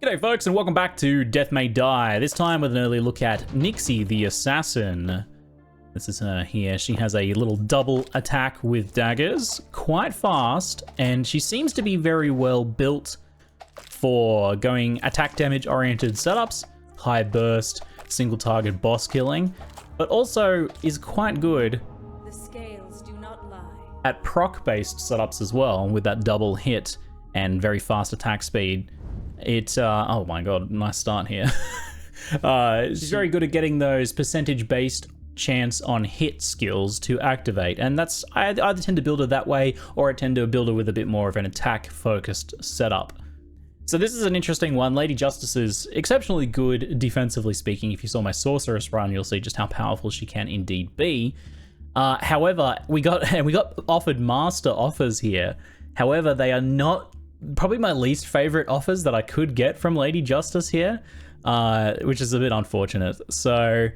G'day folks, and welcome back to Death May Die, this time with an early look at Nixi the Assassin. This is her here. She has a little double attack with daggers, quite fast, and she seems to be very well built for going attack damage oriented setups, high burst, single target boss killing, but also is quite good The scales do not lie. at proc based setups as well, with that double hit and very fast attack speed. Oh my god, nice start here. She's very good at getting those percentage based chance on hit skills to activate, and that's, I either tend to build her that way or I tend to build her with a bit more of an attack focused setup. So this is an interesting one. Lady Justice is exceptionally good defensively speaking. If you saw my Sorceress run, you'll see just how powerful she can indeed be. However, we got offered master offers here. However, they are not probably my least favorite offers that I could get from Lady Justice here, which is a bit unfortunate. So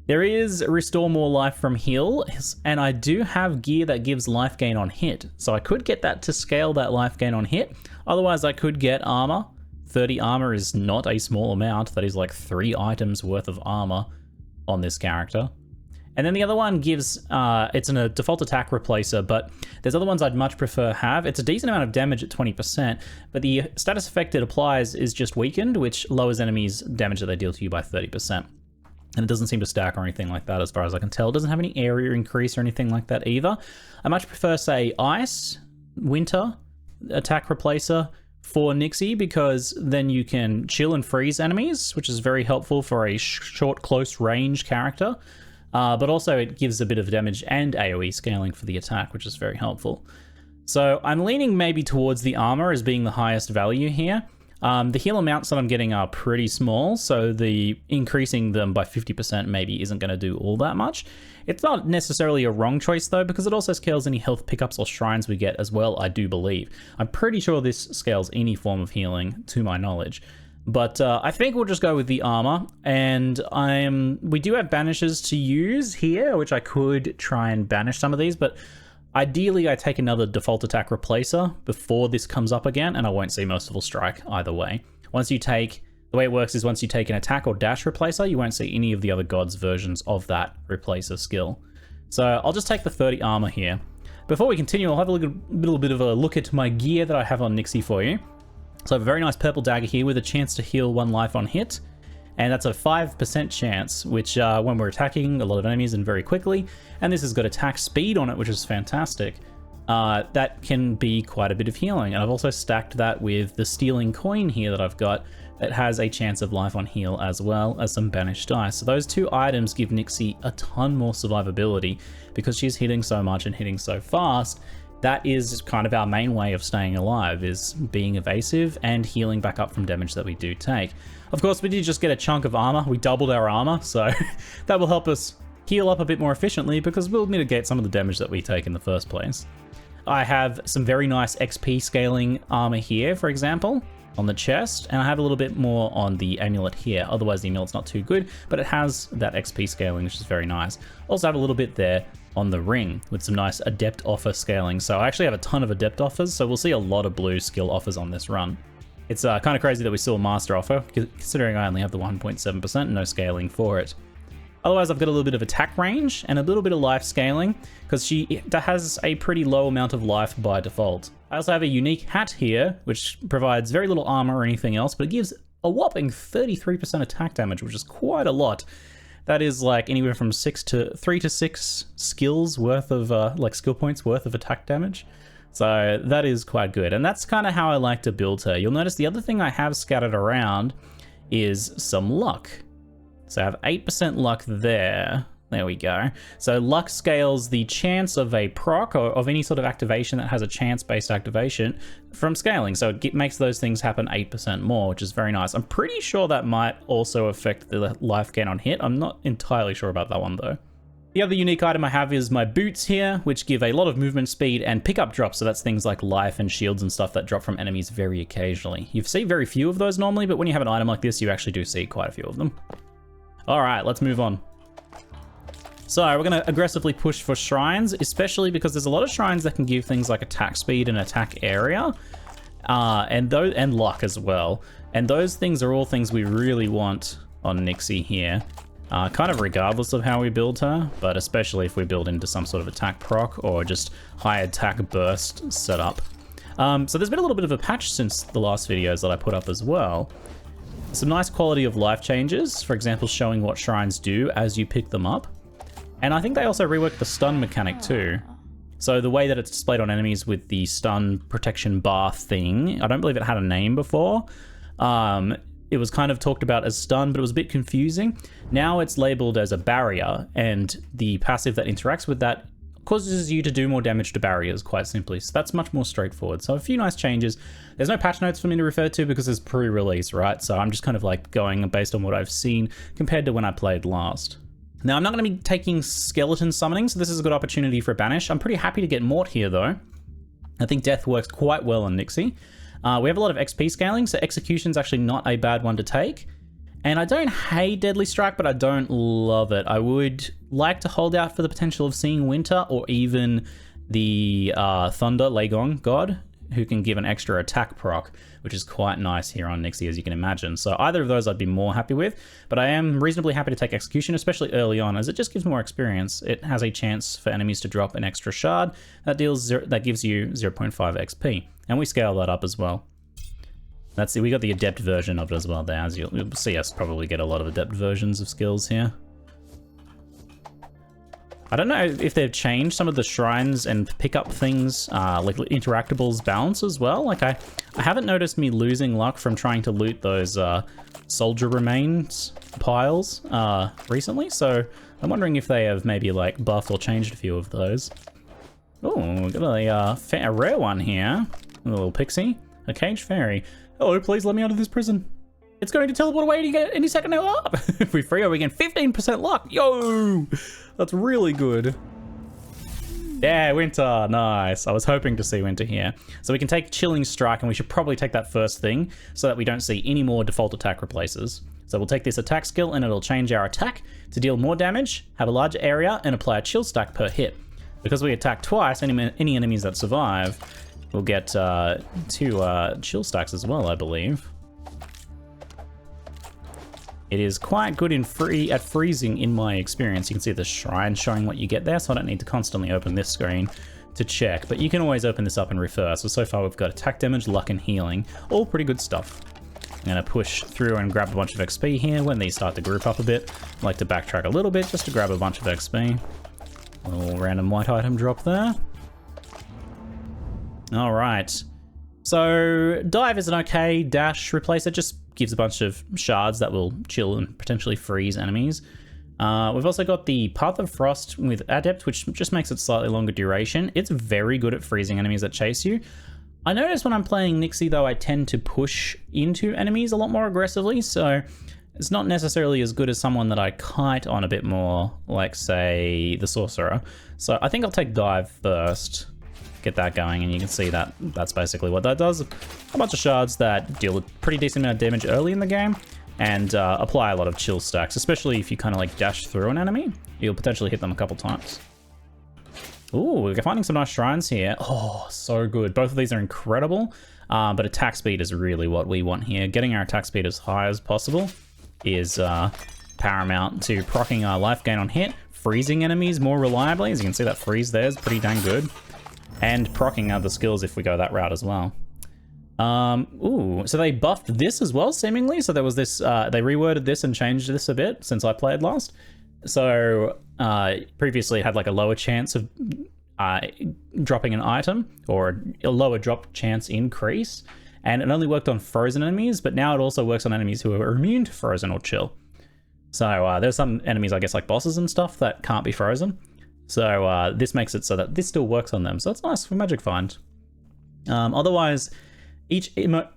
there is restore more life from heal, and I do have gear that gives life gain on hit. So I could get that to scale that life gain on hit. Otherwise, I could get armor. 30 armor is not a small amount. That is like 3 items worth of armor on this character. And then the other one gives, it's a default attack replacer, but there's other ones I'd much prefer have. It's a decent amount of damage at 20%, but the status effect it applies is just weakened, which lowers enemies' damage that they deal to you by 30%. And it doesn't seem to stack or anything like that as far as I can tell. It doesn't have any area increase or anything like that either. I much prefer, say, Ice, Winter, attack replacer for Nixi, because then you can chill and freeze enemies, which is very helpful for a short, close range character. But also it gives a bit of damage and AoE scaling for the attack, which is very helpful. So I'm leaning maybe towards the armor as being the highest value here. The heal amounts that I'm getting are pretty small, so the increasing them by 50% maybe isn't going to do all that much. It's not necessarily a wrong choice though, because it also scales any health pickups or shrines we get as well, I do believe. I'm pretty sure this scales any form of healing to my knowledge. But I think we'll just go with the armor, and we do have banishes to use here, which I could try and banish some of these, but ideally I take another default attack replacer before this comes up again, and I won't see Merciful Strike either way. The way it works is once you take an attack or dash replacer, you won't see any of the other gods' versions of that replacer skill. So I'll just take the 30 armor here. Before we continue, I'll have a little bit of a look at my gear that I have on Nixi for you. So I have a very nice purple dagger here with a chance to heal 1 life on hit, and that's a 5% chance, which when we're attacking a lot of enemies and very quickly, and this has got attack speed on it, which is fantastic. That can be quite a bit of healing, and I've also stacked that with the stealing coin here that I've got that has a chance of life on heal as well as some banished dice. So those 2 items give Nixi a ton more survivability because she's hitting so much and hitting so fast. That is kind of our main way of staying alive, is being evasive and healing back up from damage that we do take. Of course, we did just get a chunk of armor. We doubled our armor, so that will help us heal up a bit more efficiently because we'll mitigate some of the damage that we take in the first place. I have some very nice XP scaling armor here, for example, on the chest, and I have a little bit more on the amulet here. Otherwise, the amulet's not too good, but it has that XP scaling, which is very nice. Also have a little bit there on the ring with some nice adept offer scaling. So I actually have a ton of adept offers, so we'll see a lot of blue skill offers on this run. It's kind of crazy that we saw a master offer, considering I only have the 1.7%, no scaling for it. Otherwise, I've got a little bit of attack range and a little bit of life scaling, because she has a pretty low amount of life by default. I also have a unique hat here, which provides very little armor or anything else, but it gives a whopping 33% attack damage, which is quite a lot. That is like anywhere from 3 to 6 skills worth of, skill points worth of attack damage. So that is quite good. And that's kind of how I like to build her. You'll notice the other thing I have scattered around is some luck. So I have 8% luck there. There we go. So luck scales the chance of a proc or of any sort of activation that has a chance-based activation from scaling. So it makes those things happen 8% more, which is very nice. I'm pretty sure that might also affect the life gain on hit. I'm not entirely sure about that one though. The other unique item I have is my boots here, which give a lot of movement speed and pickup drops. So that's things like life and shields and stuff that drop from enemies very occasionally. You see very few of those normally, but when you have an item like this, you actually do see quite a few of them. All right, let's move on. So we're going to aggressively push for shrines, especially because there's a lot of shrines that can give things like attack speed and attack area, and luck as well. And those things are all things we really want on Nixi here. Kind of regardless of how we build her, but especially if we build into some sort of attack proc or just high attack burst setup. So there's been a little bit of a patch since the last videos that I put up as well. Some nice quality of life changes, for example, showing what shrines do as you pick them up. And I think they also reworked the stun mechanic too. So the way that it's displayed on enemies with the stun protection bar thing, I don't believe it had a name before. It was kind of talked about as stun, but it was a bit confusing. Now it's labeled as a barrier, and the passive that interacts with that causes you to do more damage to barriers, quite simply. So that's much more straightforward. So a few nice changes. There's no patch notes for me to refer to because it's pre-release, right? So I'm just kind of like going based on what I've seen compared to when I played last. Now, I'm not going to be taking skeleton summoning, so this is a good opportunity for a banish. I'm pretty happy to get Mort here, though. I think death works quite well on Nixi. We have a lot of XP scaling, so execution's actually not a bad one to take. And I don't hate Deadly Strike, but I don't love it. I would like to hold out for the potential of seeing Winter or even the Thunder Lagong God, who can give an extra attack proc, which is quite nice here on Nixi, as you can imagine. So either of those I'd be more happy with, but I am reasonably happy to take Execution, especially early on, as it just gives more experience. It has a chance for enemies to drop an extra shard that gives you 0.5 XP, and we scale that up as well. That's it. We got the adept version of it as well there, as you'll see us probably get a lot of adept versions of skills here. I don't know if they've changed some of the shrines and pickup things, like interactables balance as well. Like I haven't noticed me losing luck from trying to loot those soldier remains piles recently, so I'm wondering if they have maybe like buffed or changed a few of those. Oh, we got a rare one here, a little pixie, a caged fairy. Oh, please let me out of this prison. It's going to teleport away any second now. Up. If we free her, we get 15% luck. Yo, that's really good. Yeah, Winter, nice. I was hoping to see Winter here. So we can take Chilling Strike, and we should probably take that first thing so that we don't see any more default attack replaces. So we'll take this attack skill, and it'll change our attack to deal more damage, have a larger area, and apply a chill stack per hit. Because we attack twice, any enemies that survive will get 2 chill stacks as well, I believe. It is quite good at freezing in my experience. You can see the shrine showing what you get there, so I don't need to constantly open this screen to check, but you can always open this up and refer. So far we've got attack damage, luck, and healing. All pretty good stuff. I'm gonna push through and grab a bunch of XP here. When these start to group up a bit, I like to backtrack a little bit just to grab a bunch of XP. A little random white item drop there. All right. So dive is an okay dash replacer, just gives a bunch of shards that will chill and potentially freeze enemies. We've also got the Path of Frost with Adept, which just makes it slightly longer duration. It's very good at freezing enemies that chase you. I notice when I'm playing Nixi though, I tend to push into enemies a lot more aggressively, so it's not necessarily as good as someone that I kite on a bit more, like say the Sorcerer. So I think I'll take dive first. Get that going, and you can see that that's basically what that does. A bunch of shards that deal a pretty decent amount of damage early in the game and apply a lot of chill stacks, especially if you kind of like dash through an enemy. You'll potentially hit them a couple times. Ooh, we're finding some nice shrines here. Oh, so good. Both of these are incredible, but attack speed is really what we want here. Getting our attack speed as high as possible is paramount to proccing our life gain on hit, freezing enemies more reliably. As you can see, that freeze there is pretty dang good. And proccing other skills if we go that route as well. Ooh, so they buffed this as well, seemingly. So there was this, they reworded this and changed this a bit since I played last. So previously it had like a lower chance of dropping an item, or a lower drop chance increase. And it only worked on frozen enemies, but now it also works on enemies who are immune to frozen or chill. So there's some enemies, I guess, like bosses and stuff that can't be frozen. So this makes it so that this still works on them. So it's nice for Magic Find. Otherwise, each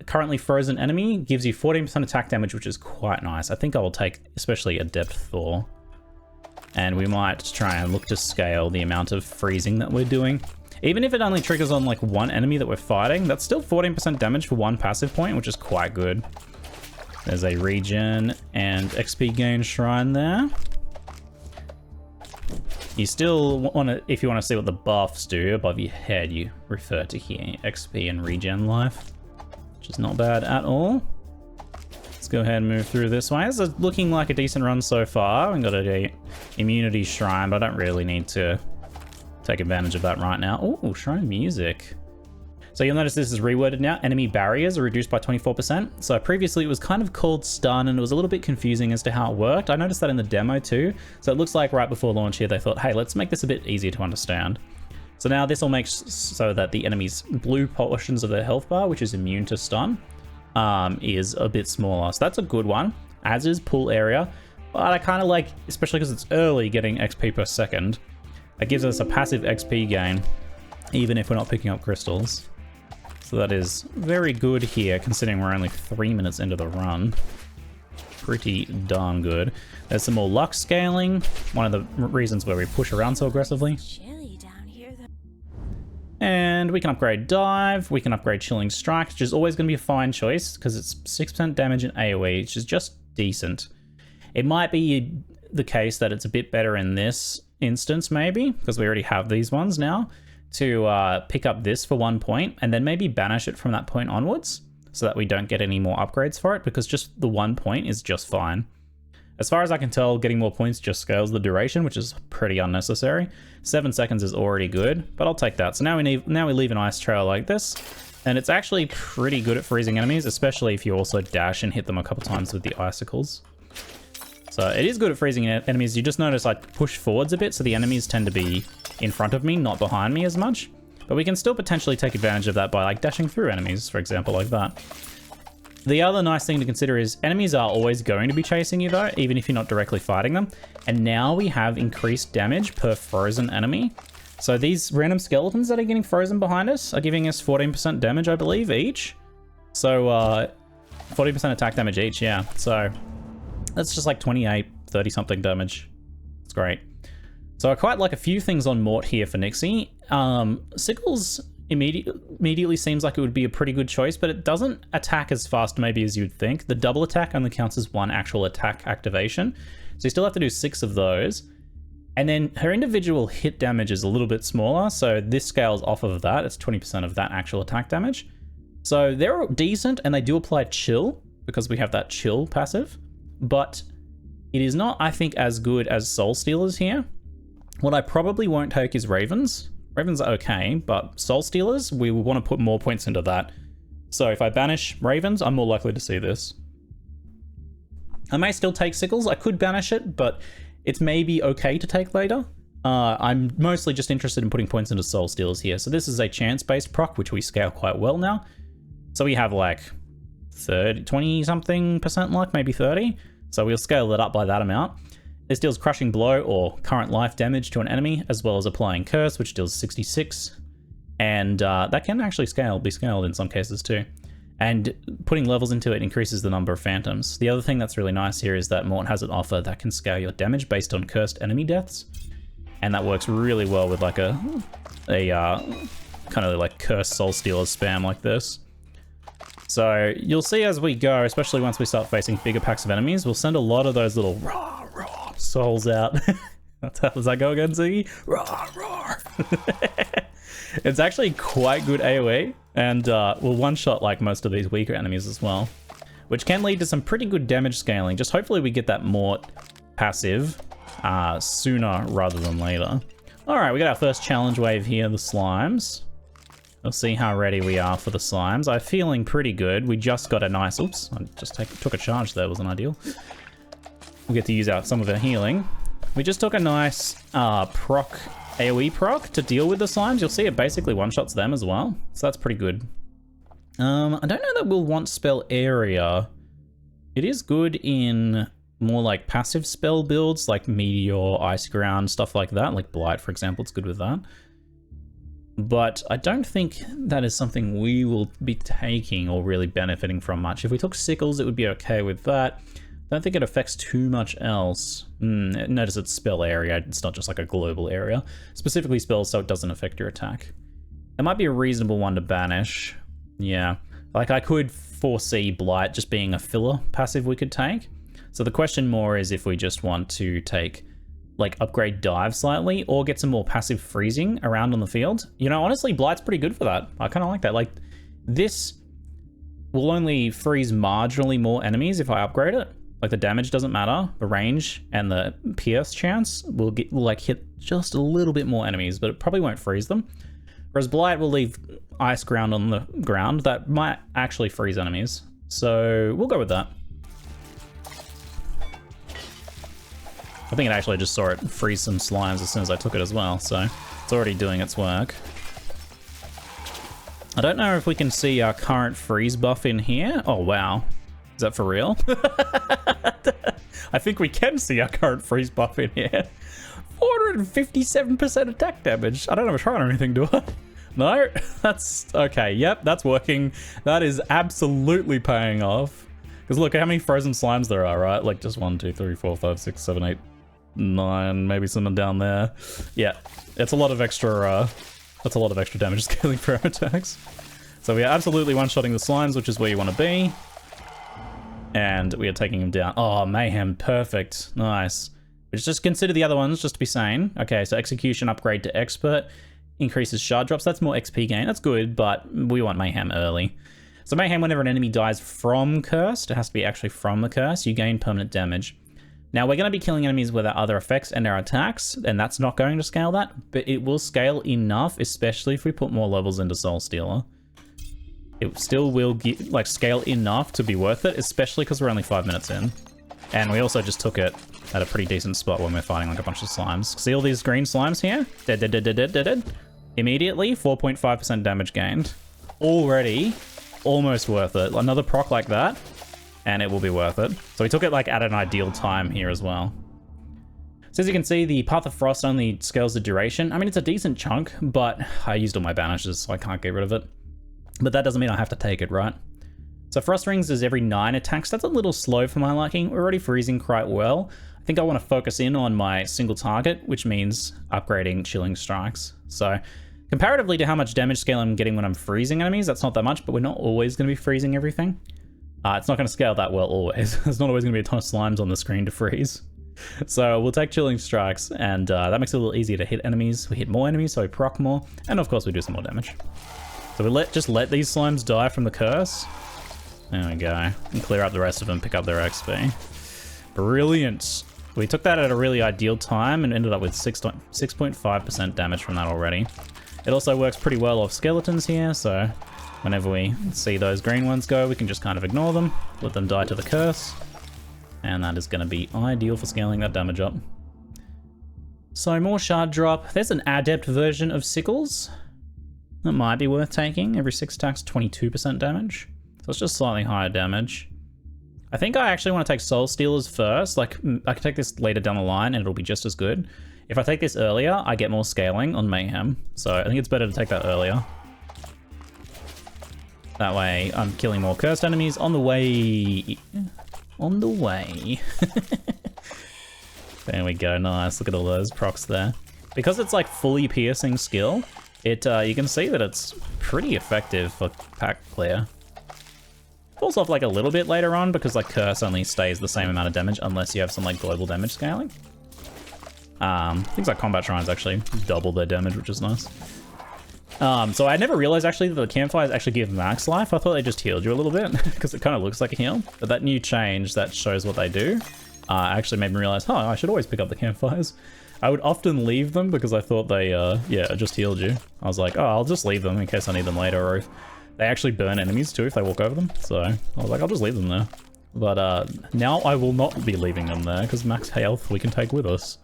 currently frozen enemy gives you 14% attack damage, which is quite nice. I think I will take especially Adept Thor. And we might try and look to scale the amount of freezing that we're doing. Even if it only triggers on like one enemy that we're fighting, that's still 14% damage for one passive point, which is quite good. There's a regen and XP gain shrine there. You still want to, if you want to see what the buffs do above your head, you refer to here, XP and regen life, which is not bad at all. go ahead and move through this way. This is looking like a decent run so far. We've got a immunity shrine, but I don't really need to take advantage of that right now. Oh, shrine music. So you'll notice this is reworded now. Enemy barriers are reduced by 24%. So previously it was kind of called stun and it was a little bit confusing as to how it worked. I noticed that in the demo too. So it looks like right before launch here, they thought, hey, let's make this a bit easier to understand. So now this will make so that the enemy's blue portions of their health bar, which is immune to stun, is a bit smaller. So that's a good one, as is pull area. But I kind of like, especially because it's early, getting XP per second. It gives us a passive XP gain, even if we're not picking up crystals. So that is very good here, considering we're only 3 minutes into the run. Pretty darn good. There's some more luck scaling, one of the reasons where we push around so aggressively. Chilly down here, though. And we can upgrade dive, we can upgrade chilling strike, which is always going to be a fine choice because it's 6% damage in AoE, which is just decent. It might be the case that it's a bit better in this instance, maybe, because we already have these ones now, to pick up this for 1 point and then maybe banish it from that point onwards so that we don't get any more upgrades for it, because just the 1 point is just fine. As far as I can tell, getting more points just scales the duration, which is pretty unnecessary. 7 seconds is already good, but I'll take that. So now we leave an ice trail like this, and it's actually pretty good at freezing enemies, especially if you also dash and hit them a couple times with the icicles. So it is good at freezing enemies. You just notice I push forwards a bit, so the enemies tend to be in front of me, not behind me as much. But we can still potentially take advantage of that by like dashing through enemies, for example, like that. The other nice thing to consider is enemies are always going to be chasing you though, even if you're not directly fighting them. And now we have increased damage per frozen enemy. So these random skeletons that are getting frozen behind us are giving us 14% damage, I believe, each. So 40% attack damage each, yeah. So that's just like 28, 30 something damage. It's great. So I quite like a few things on Mort here for Nixi. Sickles immediately seems like it would be a pretty good choice, but it doesn't attack as fast maybe as you'd think. The double attack only counts as 1 actual attack activation. So you still have to do 6 of those. And then her individual hit damage is a little bit smaller. So this scales off of that. It's 20% of that actual attack damage. So they're decent and they do apply chill because we have that chill passive. But it is not, I think, as good as Soul Stealers here. What I probably won't take is Ravens. Ravens are okay, but Soul Stealers, we will want to put more points into that. So if I banish Ravens, I'm more likely to see this. I may still take Sickles. I could banish it, but it's maybe okay to take later. I'm mostly just interested in putting points into Soul Stealers here. So this is a chance-based proc, which we scale quite well now. So we have like 20-something% luck, maybe 30. So we'll scale that up by that amount. This deals crushing blow or current life damage to an enemy, as well as applying curse, which deals 66. And that can actually be scaled in some cases too. And putting levels into it increases the number of phantoms. The other thing that's really nice here is that Mort has an offer that can scale your damage based on cursed enemy deaths. And that works really well with like a kind of like cursed Soul Stealer spam like this. So you'll see as we go, especially once we start facing bigger packs of enemies, we'll send a lot of those little raw souls out. How does that go again, Ziggy? Raw. It's actually quite good AoE, and will one-shot like most of these weaker enemies as well, which can lead to some pretty good damage scaling. Just hopefully we get that Mort passive sooner rather than later. All right, we got our first challenge wave here, the slimes. We'll see how ready we are for the slimes. I'm feeling pretty good. We just got a nice... Oops, I just took a charge there. Wasn't ideal. We'll get to use some of our healing. We just took a nice AoE proc to deal with the slimes. You'll see it basically one-shots them as well. So that's pretty good. I don't know that we'll want spell area. It is good in more like passive spell builds, like Meteor, Ice Ground, stuff like that. Like Blight, for example, it's good with that. But I don't think that is something we will be taking or really benefiting from much. If we took Sickles, it would be okay with that. I don't think it affects too much else. Notice it's spell area, it's not just like a global area. Specifically spells, so it doesn't affect your attack. It might be a reasonable one to banish. Yeah, like I could foresee Blight just being a filler passive we could take. So the question more is if we just want to take like upgrade dive slightly or get some more passive freezing around on the field. You know, honestly, Blight's pretty good for that. I kind of like that. Like this will only freeze marginally more enemies if I upgrade it. Like the damage doesn't matter, the range and the pierce chance will like hit just a little bit more enemies, but it probably won't freeze them. Whereas Blight will leave ice ground on the ground that might actually freeze enemies. So we'll go with that. I think it actually just saw it freeze some slimes as soon as I took it as well, so it's already doing its work. I don't know if we can see our current freeze buff in here. Oh, wow. Is that for real? I think we can see our current freeze buff in here. 457% attack damage. I don't have a shrine or anything, do I? No? That's... okay, yep, that's working. That is absolutely paying off. Because look at how many frozen slimes there are, right? Like just 1, 2, 3, 4, 5, 6, 7, 8, 9, maybe some down there. Yeah, it's a lot of extra... that's a lot of extra damage scaling for our attacks. So we are absolutely one-shotting the slimes, which is where you want to be. And we are taking them down. Oh, Mayhem, perfect. Nice. Just consider the other ones, just to be sane. Okay, so Execution upgrade to Expert. Increases shard drops. That's more XP gain. That's good, but we want Mayhem early. So Mayhem, whenever an enemy dies from Cursed, it has to be actually from the Curse, you gain permanent damage. Now, we're going to be killing enemies with our other effects and our attacks, and that's not going to scale that, but it will scale enough, especially if we put more levels into Soul Stealer. It still will like scale enough to be worth it, especially because we're only 5 minutes in. And we also just took it at a pretty decent spot when we're fighting like a bunch of slimes. See all these green slimes here? Dead, dead, dead, dead, dead, dead, dead. Immediately, 4.5% damage gained. Already, almost worth it. Another proc like that, and it will be worth it. So we took it like at an ideal time here as well. So as you can see, the Path of Frost only scales the duration. I mean, it's a decent chunk, but I used all my banishes, so I can't get rid of it. But that doesn't mean I have to take it, right? So Frost Rings is every 9 attacks. That's a little slow for my liking. We're already freezing quite well. I think I want to focus in on my single target, which means upgrading Chilling Strikes. So comparatively to how much damage scale I'm getting when I'm freezing enemies, that's not that much, but we're not always going to be freezing everything. It's not going to scale that well always. There's not always going to be a ton of slimes on the screen to freeze. So we'll take Chilling Strikes, and that makes it a little easier to hit enemies. We hit more enemies, so we proc more, and of course we do some more damage. So we just let these slimes die from the curse. There we go. And clear up the rest of them, pick up their XP. Brilliant. We took that at a really ideal time and ended up with 6.5% damage from that already. It also works pretty well off skeletons here, so whenever we see those green ones go, we can just kind of ignore them, let them die to the curse, and that is going to be ideal for scaling that damage up. So more shard drop. There's an adept version of Sickles. That might be worth taking. Every 6 attacks, 22% damage. So it's just slightly higher damage. I think I actually want to take Soul Stealers first. Like, I can take this later down the line and it'll be just as good. If I take this earlier, I get more scaling on Mayhem. So I think it's better to take that earlier. That way, I'm killing more cursed enemies on the way. On the way. There we go, nice. Look at all those procs there. Because it's like fully piercing skill, you can see that it's pretty effective for pack clear. Falls off like a little bit later on because like curse only stays the same amount of damage unless you have some like global damage scaling. Things like combat shrines actually double their damage, which is nice. So I never realized actually that the campfires actually give max life. I thought they just healed you a little bit because it kind of looks like a heal. But that new change that shows what they do actually made me realize, oh, I should always pick up the campfires. I would often leave them because I thought they, yeah, just healed you. I was like, oh, I'll just leave them in case I need them later, or if they actually burn enemies too if they walk over them. So I was like, I'll just leave them there. But now I will not be leaving them there because max health we can take with us.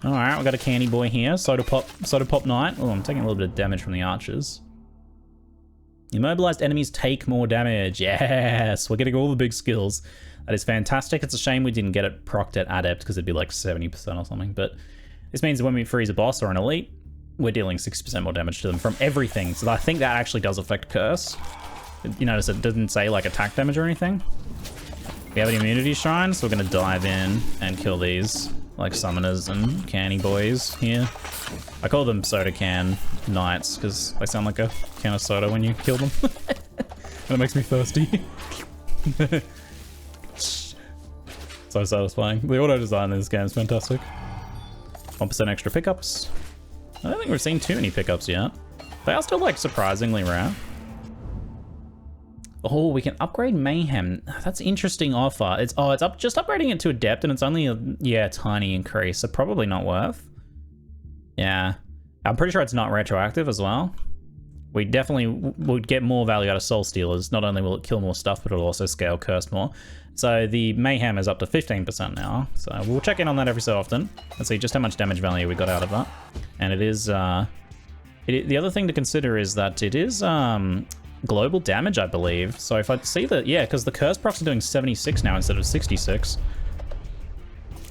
All right, we've got a candy boy here. Soda Pop Knight. Oh, I'm taking a little bit of damage from the archers. Immobilized enemies take more damage. Yes, we're getting all the big skills. That is fantastic. It's a shame we didn't get it procced at Adept because it'd be like 70% or something. But this means that when we freeze a boss or an elite, we're dealing 60% more damage to them from everything. So I think that actually does affect Curse. You notice it didn't say like attack damage or anything. We have an immunity shrine, so we're going to dive in and kill these like summoners and canny boys here. I call them soda can knights because they sound like a can of soda when you kill them. And it makes me thirsty. So satisfying. The auto design in this game is fantastic. 1% extra pickups. I don't think we've seen too many pickups yet. They are still like surprisingly rare. Oh, we can upgrade Mayhem. That's interesting offer. It's just upgrading it to Adept, and it's only a tiny increase, so probably not worth. Yeah. I'm pretty sure it's not retroactive as well. We definitely would get more value out of Soul Stealers. Not only will it kill more stuff, but it'll also scale Cursed more. So the Mayhem is up to 15% now. So we'll check in on that every so often and see just how much damage value we got out of that. And it is, the other thing to consider is that it is global damage, I believe. So if I see that, yeah, because the Curse procs are doing 76 now instead of 66.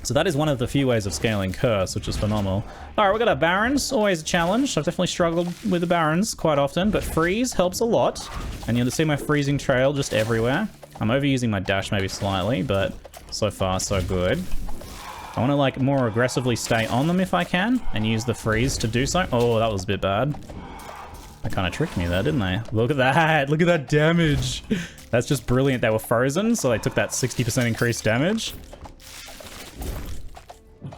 So that is one of the few ways of scaling Curse, which is phenomenal. All right, we got our Barons, always a challenge. I've definitely struggled with the Barons quite often, but Freeze helps a lot. And you'll see my freezing trail just everywhere. I'm overusing my dash maybe slightly, but so far so good. I want to like more aggressively stay on them if I can and use the freeze to do so. Oh, that was a bit bad. They kind of tricked me there, didn't they? Look at that. Look at that damage. That's just brilliant. They were frozen, so they took that 60% increased damage.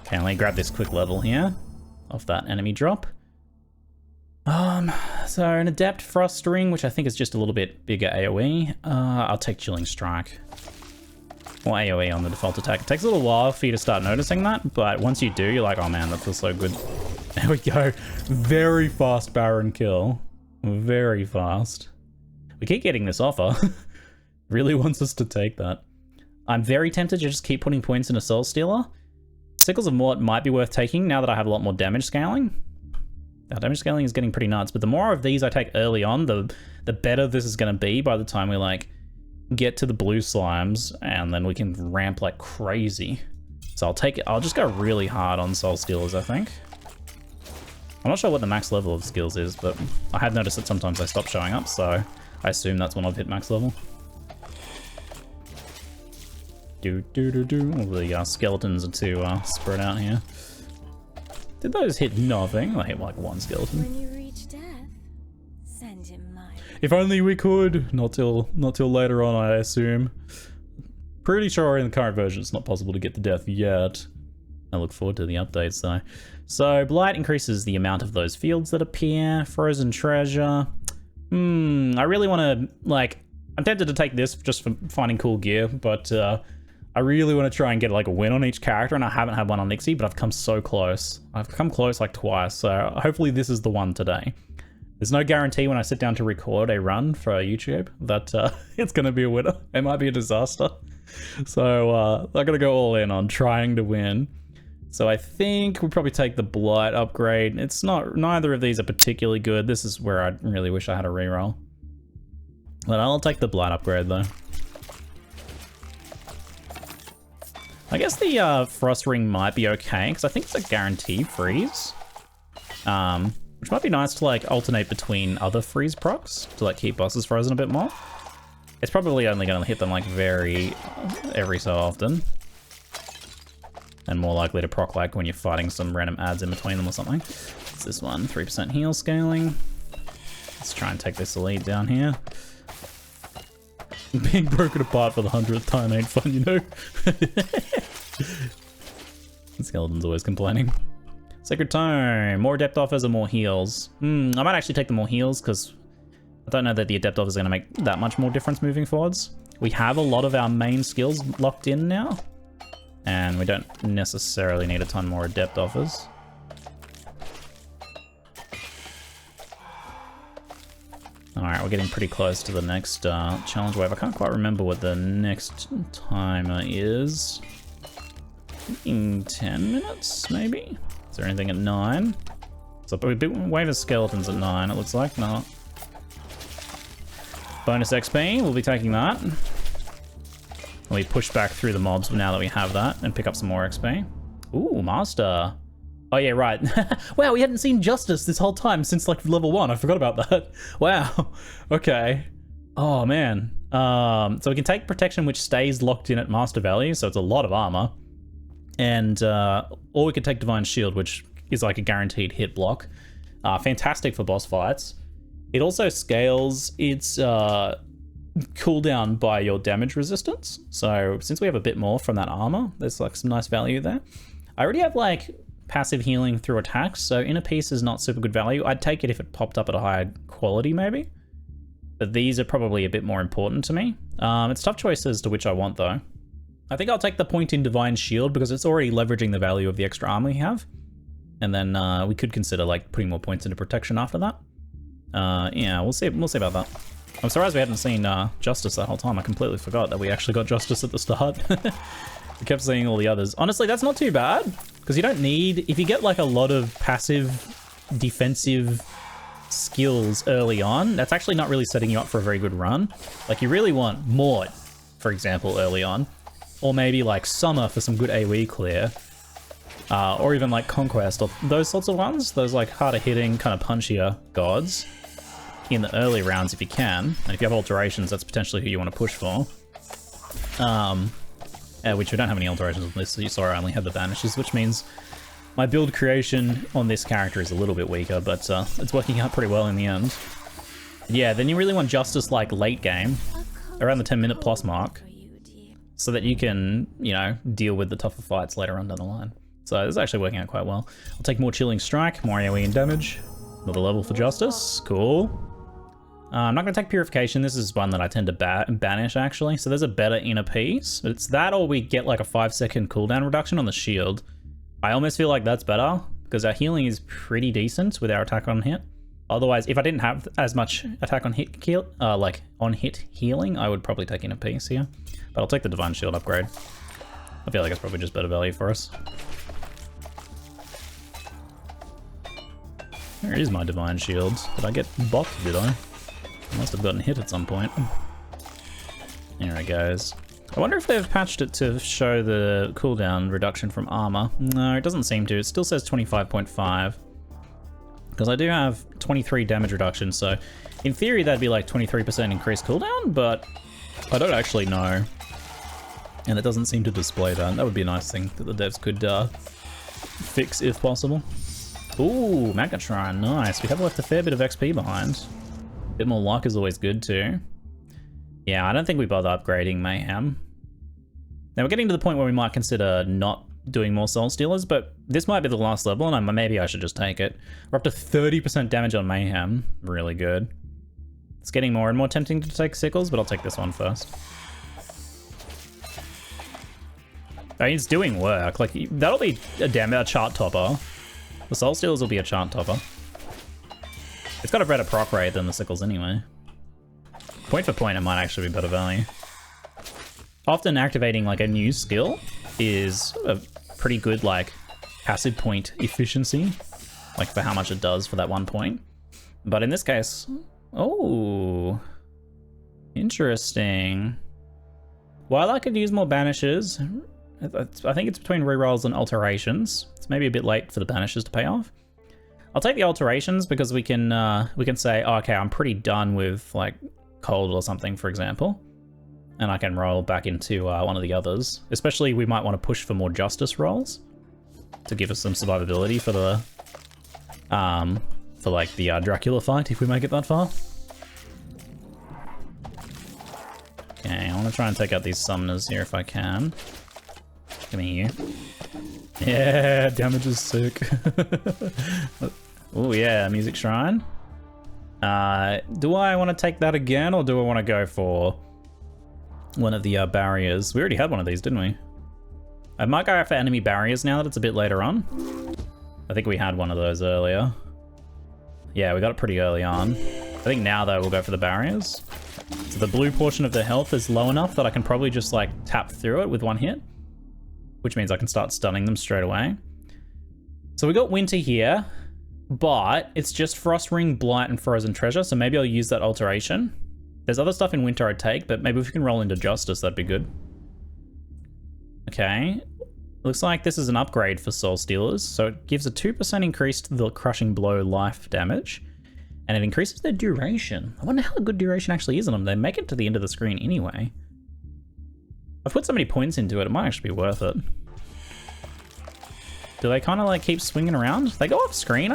Okay, let me grab this quick level here off that enemy drop. So an Adept Frost Ring, which I think is just a little bit bigger AoE. I'll take Chilling Strike. Or AoE on the default attack. It takes a little while for you to start noticing that, but once you do, you're like, oh man, that feels so good. There we go. Very fast Baron kill. Very fast. We keep getting this offer. Really wants us to take that. I'm very tempted to just keep putting points into Soul Stealer. Sickles of Mort might be worth taking now that I have a lot more damage scaling. Now, damage scaling is getting pretty nuts, but the more of these I take early on, the better this is going to be by the time we like get to the blue slimes, and then we can ramp like crazy. So I'll just go really hard on Soul Stealers, I think. I'm not sure what the max level of skills is, but I have noticed that sometimes they stop showing up, so I assume that's when I've hit max level. All the skeletons are too spread out here. Did those hit nothing? I hit like one skeleton. When you reach death, send him mine. If only we could. Not till later on, I assume. Pretty sure in the current version it's not possible to get to death yet. I look forward to the updates though. So Blight increases the amount of those fields that appear. Frozen Treasure. I really want to, like, I'm tempted to take this just for finding cool gear, but I really want to try and get like a win on each character, and I haven't had one on Nixi, but I've come so close. I've come close like twice, so hopefully this is the one today. There's no guarantee when I sit down to record a run for YouTube that it's going to be a winner. It might be a disaster. So I'm going to go all in on trying to win. So I think we'll probably take the Blight upgrade. It's not, neither of these are particularly good. This is where I really wish I had a reroll. But I'll take the Blight upgrade though. I guess the Frost Ring might be okay, because I think it's a guaranteed freeze. Which might be nice to like alternate between other freeze procs to like keep bosses frozen a bit more. It's probably only going to hit them like every so often. And more likely to proc like when you're fighting some random adds in between them or something. It's this one, 3% heal scaling. Let's try and take this elite down here. Being broken apart for the 100th time ain't fun, you know? The skeleton's always complaining. Sacred Tome. More Adept offers or more heals? I might actually take the more heals, because I don't know that the Adept offers are going to make that much more difference moving forwards. We have a lot of our main skills locked in now, and we don't necessarily need a ton more Adept offers. Alright, we're getting pretty close to the next challenge wave. I can't quite remember what the next timer is. In 10 minutes, maybe? Is there anything at 9? So a bit wave of skeletons at 9, it looks like. No. Bonus XP, we'll be taking that. We push back through the mobs now that we have that and pick up some more XP. Ooh, Master. Oh yeah, right. Wow, we hadn't seen Justice this whole time since like level 1. I forgot about that. Wow. Okay. Oh man. So we can take Protection, which stays locked in at Master value, so it's a lot of armor. And or we could take Divine Shield, which is like a guaranteed hit block. Fantastic for boss fights. It also scales its cooldown by your damage resistance. So since we have a bit more from that armor, there's like some nice value there. I already have like passive healing through attacks, so Inner Peace is not super good value. I'd take it if it popped up at a higher quality maybe. But these are probably a bit more important to me. It's a tough choice as to which I want though. I think I'll take the point in Divine Shield because it's already leveraging the value of the extra armor we have. And then we could consider like putting more points into protection after that. Yeah, we'll see about that. I'm surprised we hadn't seen Justice that whole time. I completely forgot that we actually got Justice at the start. We kept seeing all the others. Honestly, that's not too bad because you don't need, if you get like a lot of passive defensive skills early on, that's actually not really setting you up for a very good run. Like you really want Mort, for example, early on, or maybe like Summer for some good AoE clear, or even like Conquest or those sorts of ones, those like harder hitting, kind of punchier gods in the early rounds if you can. And if you have alterations, that's potentially who you want to push for. Which we don't have any alterations on this, so you saw I only have the banishes, which means my build creation on this character is a little bit weaker, but it's working out pretty well in the end. Yeah, then you really want Justice like late game, around the 10-minute plus mark, so that you can, you know, deal with the tougher fights later on down the line. So it's actually working out quite well. I'll take more Chilling Strike, more AoE and damage. Another level for Justice, cool. I'm not going to take Purification. This is one that I tend to banish, actually. So there's a better inner piece. It's that or we get like a 5-second cooldown reduction on the shield. I almost feel like that's better because our healing is pretty decent with our attack on hit. Otherwise, if I didn't have as much attack on hit like on hit healing, I would probably take inner piece here. But I'll take the Divine Shield upgrade. I feel like it's probably just better value for us. Where is my Divine Shield? Did I get bopped, did I? I must have gotten hit at some point. There it goes. I wonder if they've patched it to show the cooldown reduction from armor. No, it doesn't seem to. It still says 25.5. Because I do have 23 damage reduction, so in theory that'd be like 23% increased cooldown, but I don't actually know. And it doesn't seem to display that. That would be a nice thing that the devs could fix if possible. Ooh, Magnet Shrine, nice. We have left a fair bit of XP behind. A bit more luck is always good too. Yeah, I don't think we bother upgrading Mayhem. Now we're getting to the point where we might consider not doing more Soul Stealers, but this might be the last level and maybe I should just take it. We're up to 30% damage on Mayhem, really good. It's getting more and more tempting to take Sickles, but I'll take this one first. I mean, it's doing work, like that'll be a chart topper. The Soul Stealers will be a chart topper. It's got a better proc rate than the Sickles anyway. Point for point, it might actually be better value. Often activating like a new skill is a pretty good like passive point efficiency, like for how much it does for that 1 point. But in this case, oh, interesting. While I could use more banishes, I think it's between rerolls and alterations. It's maybe a bit late for the banishes to pay off. I'll take the alterations because we can say, oh, okay, I'm pretty done with like cold or something, for example, and I can roll back into one of the others. Especially, we might want to push for more Justice rolls to give us some survivability for the Dracula fight if we make it that far. Okay, I want to try and take out these summoners here if I can. Give me here. Yeah, damage is sick. Oh yeah, Music Shrine. Do I want to take that again, or do I want to go for one of the barriers? We already had one of these, didn't we? I might go for enemy barriers now that it's a bit later on. I think we had one of those earlier. Yeah, we got it pretty early on. I think now though we'll go for the barriers. So the blue portion of the health is low enough that I can probably just like tap through it with one hit, which means I can start stunning them straight away. So we got Winter here, but it's just Frost Ring, Blight, and Frozen Treasure, so maybe I'll use that alteration. There's other stuff in Winter I'd take, but maybe if we can roll into Justice, that'd be good. Okay, looks like this is an upgrade for Soul Stealers, so it gives a 2% increase to the Crushing Blow life damage, and it increases their duration. I wonder how good duration actually is on them. They make it to the end of the screen anyway. I've put so many points into it, it might actually be worth it. Do they kind of like keep swinging around? They go off screen.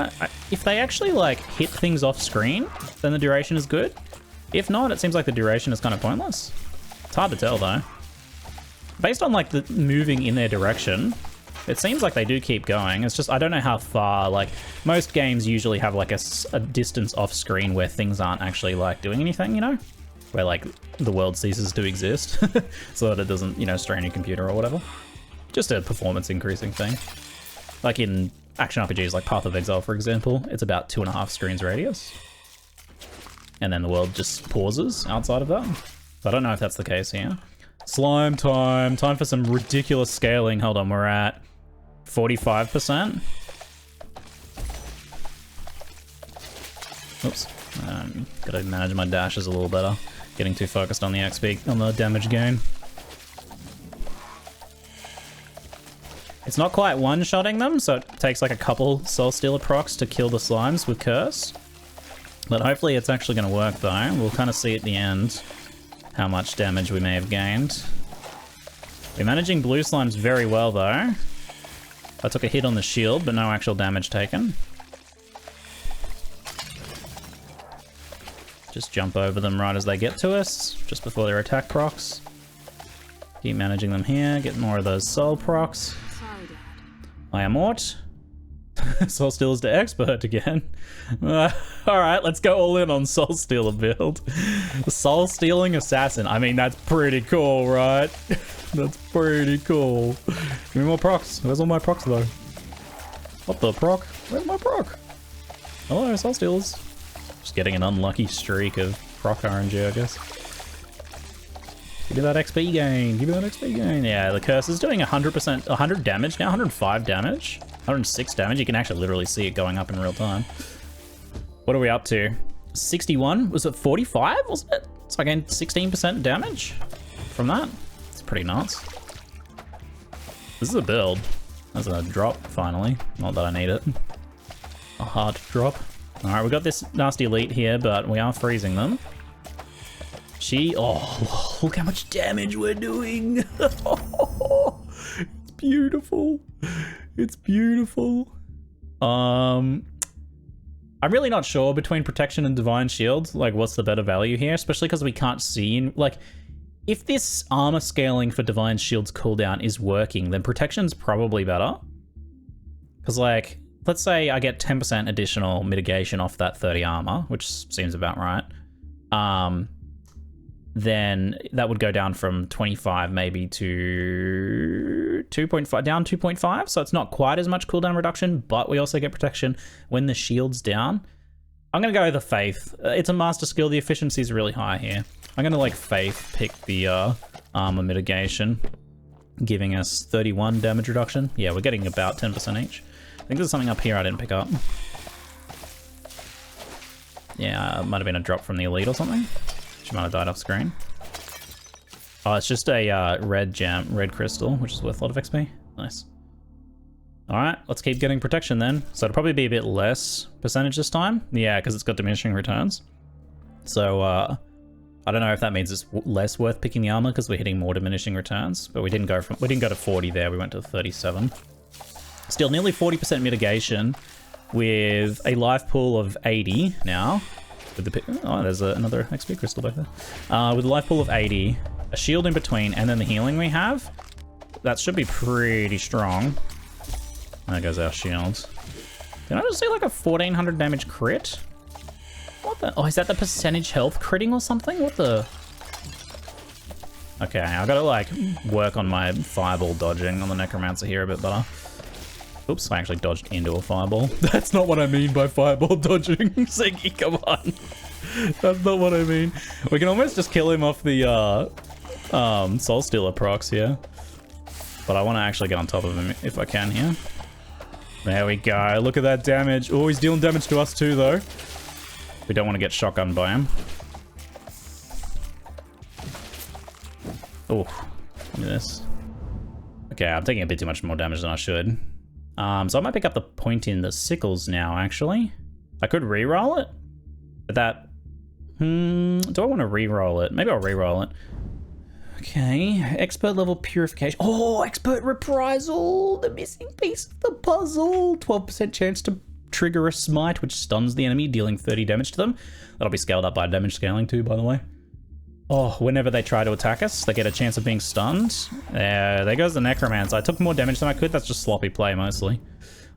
If they actually like hit things off screen, then the duration is good. If not, it seems like the duration is kind of pointless. It's hard to tell though. Based on like the moving in their direction, It seems like they do keep going. It's just, I don't know how far, like, most games usually have like a distance off screen where things aren't actually like doing anything, you know? Where like the world ceases to exist so that it doesn't, you know, strain your computer or whatever. Just a performance increasing thing. Like in action RPGs like Path of Exile, for example, it's about 2.5 screens radius. And then the world just pauses outside of that. So I don't know if that's the case here. Slime time. Time for some ridiculous scaling. Hold on, we're at 45%. Oops. Gotta manage my dashes a little better. Getting too focused on the XP, on the damage gain. It's not quite one-shotting them, so it takes like a couple Soul Stealer procs to kill the slimes with Curse. But hopefully it's actually going to work though. We'll kind of see at the end how much damage we may have gained. We're managing blue slimes very well though. I took a hit on the shield, but no actual damage taken. Just jump over them right as they get to us, just before their attack procs. Keep managing them here, get more of those soul procs. I am Mort. Soul Stealer's to expert again. Alright, let's go all in on Soul Stealer build. The Soul Stealing Assassin. I mean, that's pretty cool, right? That's pretty cool. Give me more procs. Where's all my procs though? What the proc? Where's my proc? Hello, Soul Stealers. Just getting an unlucky streak of proc RNG, I guess. Give me that XP gain. Give me that XP gain. Yeah, the curse is doing 100%, 100 damage now, 105 damage, 106 damage. You can actually literally see it going up in real time. What are we up to? 61? Was it 45? Wasn't it? So I gained 16% damage from that. It's pretty nuts. This is a build. That's a drop, finally. Not that I need it. A hard drop. All right, we got this nasty elite here, but we are freezing them. Oh, look how much damage we're doing. It's beautiful. It's beautiful. I'm really not sure between protection and divine shield, like what's the better value here, especially because we can't see, like, if this armor scaling for divine shield's cooldown is working, then protection's probably better. Because, like, let's say I get 10% additional mitigation off that 30 armor, which seems about right. Then that would go down from 25 maybe to 2.5, down 2.5. So it's not quite as much cooldown reduction, but we also get protection when the shield's down. I'm gonna go with the Faith. It's a master skill. The efficiency is really high here. I'm gonna like Faith pick the armor mitigation, giving us 31 damage reduction. Yeah, we're getting about 10% each. I think there's something up here I didn't pick up. Yeah, it might have been a drop from the elite or something. She might have died off screen. Oh, it's just a red gem, red crystal, which is worth a lot of XP. Nice. All right, let's keep getting protection then. So it'll probably be a bit less percentage this time. Yeah, because it's got diminishing returns. So I don't know if that means it's less worth picking the armor because we're hitting more diminishing returns. But we didn't go to 40 there. We went to 37. Still nearly 40% mitigation with a life pool of 80 now. With the oh, there's another XP crystal back there. With a life pool of 80, a shield in between, and then the healing we have, that should be pretty strong. There goes our shields. Did I just see like a 1400 damage crit? What the? Oh, is that the percentage health critting or something? What the? Okay, I gotta like work on my fireball dodging on the necromancer here a bit better. Oops, I actually dodged into a fireball. That's not what I mean by fireball dodging. Ziggy, come on. That's not what I mean. We can almost just kill him off the Soul Stealer procs here. But I want to actually get on top of him if I can here. There we go. Look at that damage. Oh, he's dealing damage to us too, though. We don't want to get shotgunned by him. Oh, look at this. Okay, I'm taking a bit too much more damage than I should. So I might pick up the point in the sickles now, actually. I could re-roll it. But that... do I want to re-roll it? Maybe I'll re-roll it. Okay, expert level purification. Oh, expert reprisal! The missing piece of the puzzle! 12% chance to trigger a smite, which stuns the enemy, dealing 30 damage to them. That'll be scaled up by damage scaling too, by the way. Oh, whenever they try to attack us, they get a chance of being stunned. There goes the Necromancer. I took more damage than I could. That's just sloppy play mostly.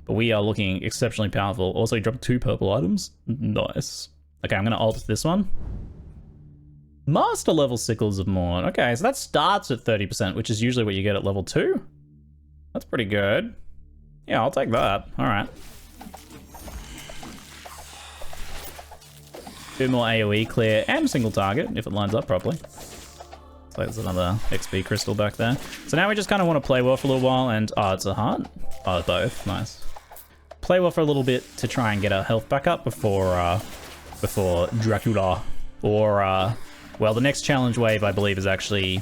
But we are looking exceptionally powerful. Also, he dropped 2 purple items. Nice. Okay, I'm going to ult this one. Master level Sickles of Mort. Okay, so that starts at 30%, which is usually what you get at level 2. That's pretty good. Yeah, I'll take that. All right. 2 more AoE clear and single target if it lines up properly. So there's another XP crystal back there. So now we just kind of want to play well for a little while and... Oh, it's a heart? Oh, both. Nice. Play well for a little bit to try and get our health back up before Dracula. Or, well, the next challenge wave, I believe, is actually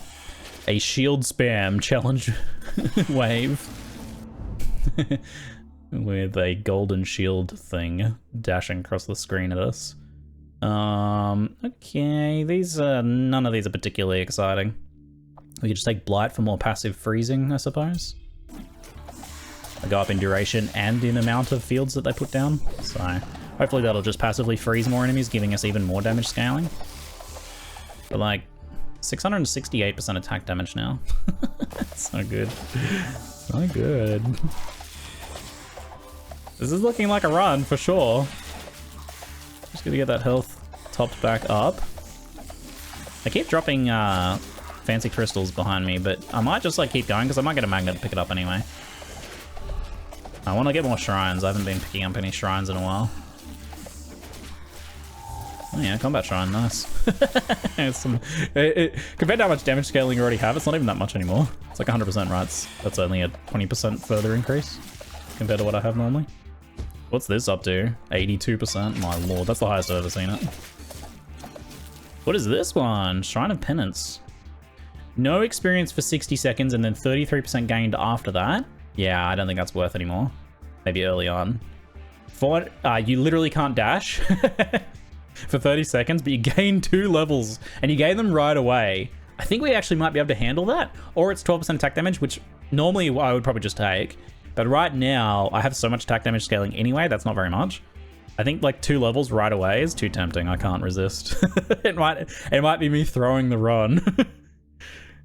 a shield spam challenge wave. With a golden shield thing dashing across the screen at us. Okay, none of these are particularly exciting. We could just take Blight for more passive freezing, I suppose. They go up in duration and in amount of fields that they put down, so hopefully that'll just passively freeze more enemies, giving us even more damage scaling. But like, 668% attack damage now. So good. So good. This is looking like a run, for sure. Just gonna get that health topped back up. I keep dropping fancy crystals behind me, but I might just like keep going because I might get a magnet to pick it up anyway. I want to get more shrines. I haven't been picking up any shrines in a while. Oh yeah, combat shrine, nice. Compared to how much damage scaling you already have, it's not even that much anymore. It's like 100%, right? That's only a 20% further increase compared to what I have normally. What's this up to? 82%? My lord, that's the highest I've ever seen it. What is this one? Shrine of Penance. No experience for 60 seconds and then 33% gained after that. Yeah, I don't think that's worth anymore. Maybe early on. For you literally can't dash for 30 seconds, but you gain 2 levels and you gain them right away. I think we actually might be able to handle that. Or it's 12% attack damage, which normally I would probably just take. But right now, I have so much attack damage scaling anyway, that's not very much. I think like 2 levels right away is too tempting. I can't resist. It might be me throwing the run.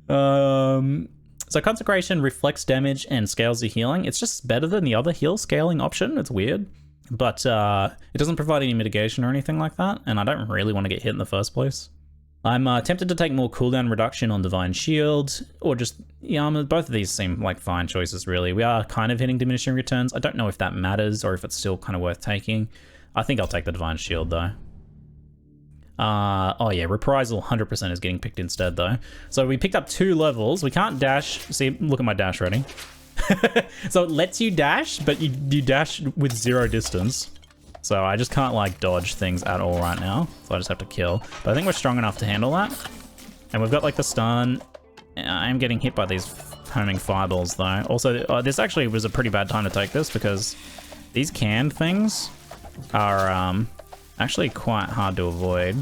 So Consecration reflects damage and scales the healing. It's just better than the other heal scaling option. It's weird. But it doesn't provide any mitigation or anything like that. And I don't really want to get hit in the first place. I'm tempted to take more cooldown reduction on Divine Shield, or just, yeah, both of these seem like fine choices, really. We are kind of hitting diminishing returns. I don't know if that matters, or if it's still kind of worth taking. I think I'll take the Divine Shield, though. Oh yeah, Reprisal 100% is getting picked instead, though. So we picked up 2 levels. We can't dash. See, look at my dash ready. So it lets you dash, but you dash with 0 distance. So I just can't like dodge things at all right now. So I just have to kill. But I think we're strong enough to handle that. And we've got like the stun. I am getting hit by these homing fireballs though. Also, this actually was a pretty bad time to take this because these canned things are actually quite hard to avoid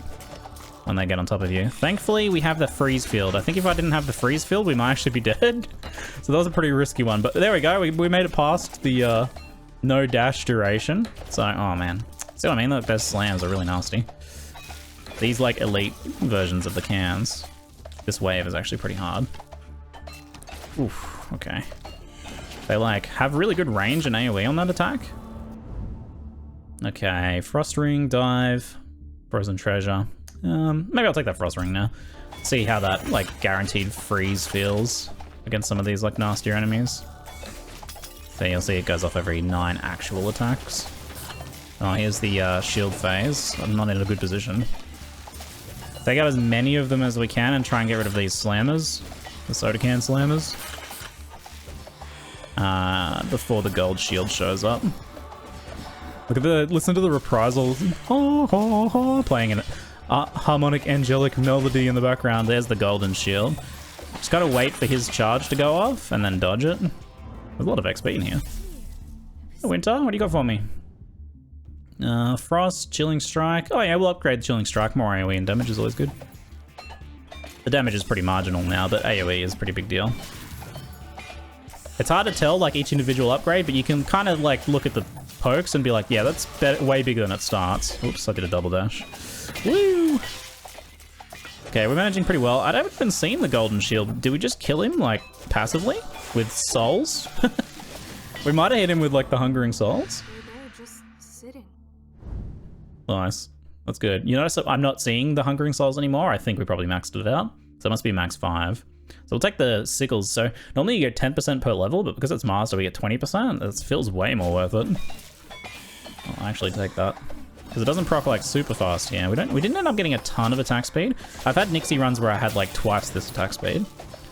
when they get on top of you. Thankfully, we have the freeze field. I think if I didn't have the freeze field, we might actually be dead. So that was a pretty risky one. But there we go. We made it past the... no dash duration. So, oh man. See what I mean? Look, those slams are really nasty. These like elite versions of the cans. This wave is actually pretty hard. Oof, okay. They like have really good range and AoE on that attack. Okay, Frost Ring, Dive, Frozen Treasure. Maybe I'll take that Frost Ring now. See how that like guaranteed freeze feels against some of these like nastier enemies. So you'll see it goes off every 9 actual attacks. Oh, here's the shield phase. I'm not in a good position. Take out as many of them as we can and try and get rid of these slammers. The soda can slammers. Before the gold shield shows up. Look at listen to the reprisal. Playing an harmonic angelic melody in the background. There's the golden shield. Just gotta wait for his charge to go off and then dodge it. There's a lot of XP in here. Winter, what do you got for me? Frost, Chilling Strike. Oh yeah, we'll upgrade Chilling Strike. More AoE and damage is always good. The damage is pretty marginal now, but AoE is a pretty big deal. It's hard to tell like each individual upgrade, but you can kind of like look at the pokes and be like, yeah, that's way bigger than it starts. Oops, I did a double dash. Woo! Okay, we're managing pretty well. I haven't even seen the golden shield. Did we just kill him, like, passively? With souls? We might have hit him with, like, the hungering souls. They're just sitting. Nice. That's good. You notice that I'm not seeing the hungering souls anymore? I think we probably maxed it out. So it must be max 5. So we'll take the sickles. So normally you get 10% per level, but because it's master, we get 20%. It feels way more worth it. I'll actually take that. Because it doesn't proc like super fast here. We didn't end up getting a ton of attack speed. I've had Nixi runs where I had like twice this attack speed.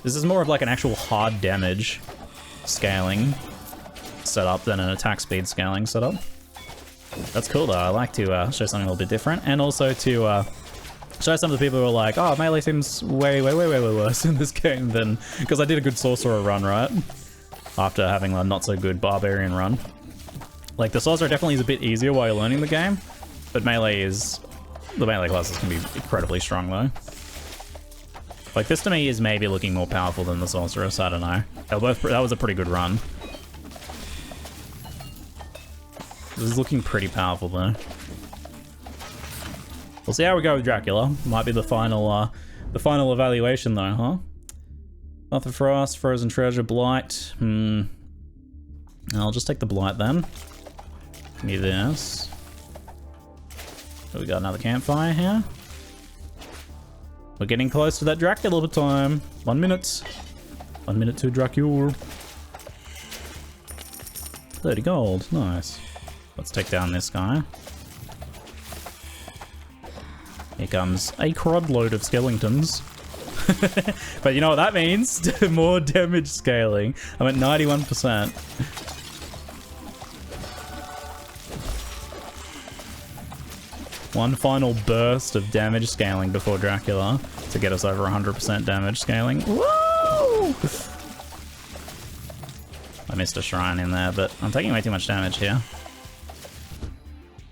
This is more of like an actual hard damage scaling setup than an attack speed scaling setup. That's cool though. I like to show something a little bit different, and also to show some of the people who are like, oh, melee seems way worse in this game than, because I did a good sorcerer run, right? After having a not so good barbarian run. Like the sorcerer definitely is a bit easier while you're learning the game, but the melee classes can be incredibly strong though. Like this to me is maybe looking more powerful than the sorcerer, so I don't know. That was a pretty good run. This is looking pretty powerful though. We'll see how we go with Dracula. Might be the final evaluation though, huh? Path of Frost, Frozen Treasure, Blight. I'll just take the Blight then. Give me this. So we got another campfire here. We're getting close to that Dracula time. 1 minute. 1 minute to Dracula. 30 gold, nice. Let's take down this guy. Here comes a crud load of skeletons. But you know what that means? More damage scaling. I'm at 91%. One final burst of damage scaling before Dracula to get us over 100% damage scaling. Woo! I missed a shrine in there, but I'm taking way too much damage here.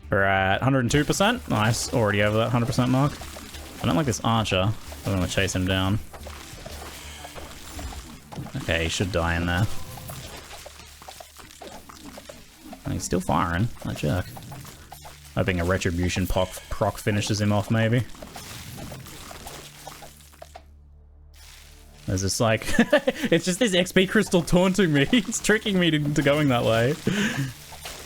We're at 102%. Nice, already over that 100% mark. I don't like this archer. I'm gonna chase him down. Okay, he should die in there. And he's still firing, that jerk. Hoping a retribution proc finishes him off, maybe. There's this like, it's just this XP crystal taunting me. It's tricking me to going that way.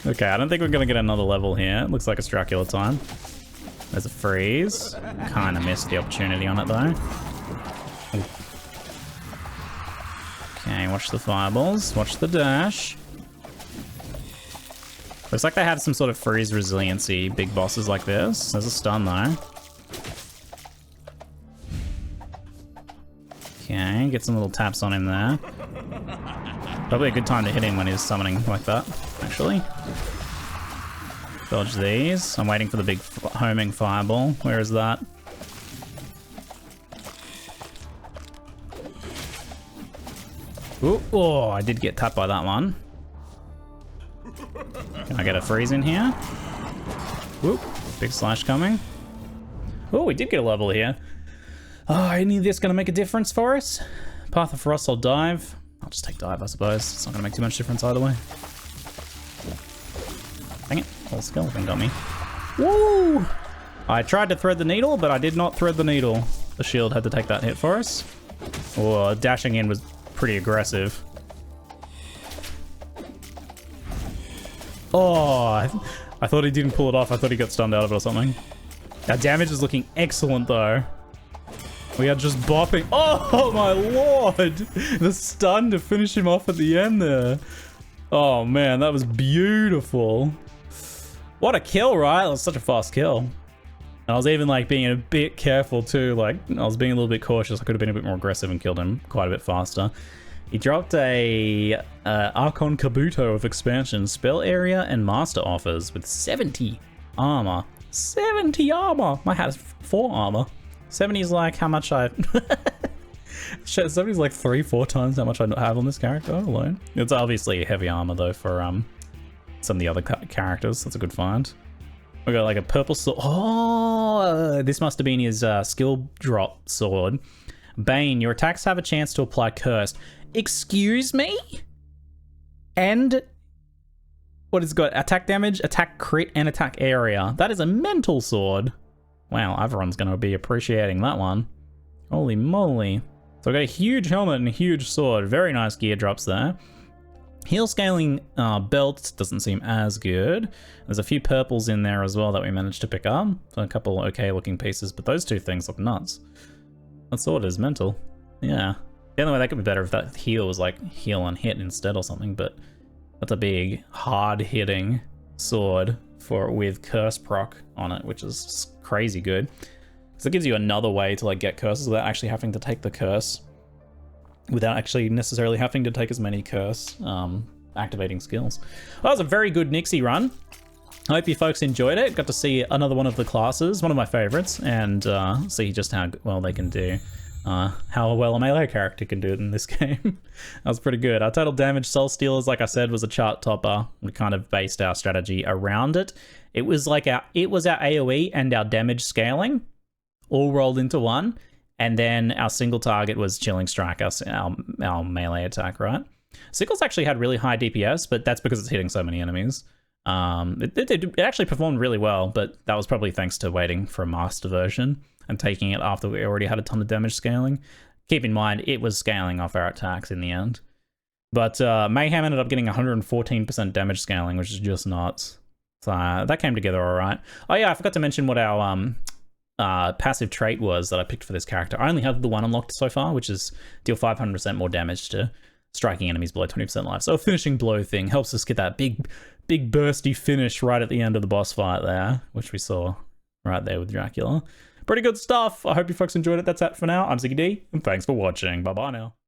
Okay, I don't think we're gonna get another level here. It looks like it's Dracula time. There's a freeze. Kind of missed the opportunity on it though. Ooh. Okay, watch the fireballs. Watch the dash. Looks like they have some sort of freeze resiliency, big bosses like this. There's a stun though. Okay, get some little taps on him there. Probably a good time to hit him when he's summoning like that, actually. Dodge these. I'm waiting for the big homing fireball. Where is that? Ooh, oh, I did get tapped by that one. Can I get a freeze in here? Whoop, big slash coming. Oh, we did get a level here. Oh, any of this gonna make a difference for us? Path of Frost, I'll dive. I'll just take dive, I suppose. It's not gonna make too much difference either way. Dang it, whole skeleton got me. Woo! I tried to thread the needle, but I did not thread the needle. The shield had to take that hit for us. Oh, dashing in was pretty aggressive. Oh, I thought he didn't pull it off. I thought he got stunned out of it or something. Our damage is looking excellent though. We are just bopping. Oh my lord! The stun to finish him off at the end there. Oh man, that was beautiful. What a kill, right? That was such a fast kill. And I was even like being a bit careful too. Like I was being a little bit cautious. I could have been a bit more aggressive and killed him quite a bit faster. He dropped a Archon Kabuto of expansion, spell area and master offers with 70 armor. 70 armor! My hat has 4 armor. 70 is like how much I... 70 is like 3-4 times how much I have on this character alone. It's obviously heavy armor though for some of the other characters. That's a good find. We got like a purple sword. Oh, this must have been his skill drop sword. Bane, your attacks have a chance to apply Cursed. Excuse me? And what has it got? Attack damage, attack crit, and attack area. That is a mental sword. Wow, everyone's going to be appreciating that one. Holy moly. So I got a huge helmet and a huge sword. Very nice gear drops there. Heal scaling belt doesn't seem as good. There's a few purples in there as well that we managed to pick up. So a couple okay looking pieces, but those two things look nuts. That sword is mental. Yeah. The only way that could be better if that heal was like heal and hit instead or something, but that's a big hard hitting sword with curse proc on it, which is crazy good. So it gives you another way to like get curses without actually having to take the curse. Without actually necessarily having to take as many curse activating skills. Well, that was a very good Nixi run. I hope you folks enjoyed it. Got to see another one of the classes, one of my favorites, and see just how well they can do. How well a melee character can do it in this game. That was pretty good. Our total damage Soul Stealers, like I said, was a chart topper. We kind of based our strategy around it. It was like our AoE and our damage scaling all rolled into one. And then our single target was Chilling Strike, our melee attack, right? Sickles actually had really high DPS, but that's because it's hitting so many enemies. It actually performed really well, but that was probably thanks to waiting for a master version and taking it after we already had a ton of damage scaling. Keep in mind, it was scaling off our attacks in the end. But Mayhem ended up getting 114% damage scaling, which is just nuts. So that came together all right. Oh yeah, I forgot to mention what our passive trait was that I picked for this character. I only have the one unlocked so far, which is deal 500% more damage to striking enemies below 20% life. So a finishing blow thing helps us get that big bursty finish right at the end of the boss fight there, which we saw right there with Dracula. Pretty good stuff. I hope you folks enjoyed it. That's it for now. I'm Ziggy D, and thanks for watching. Bye-bye now.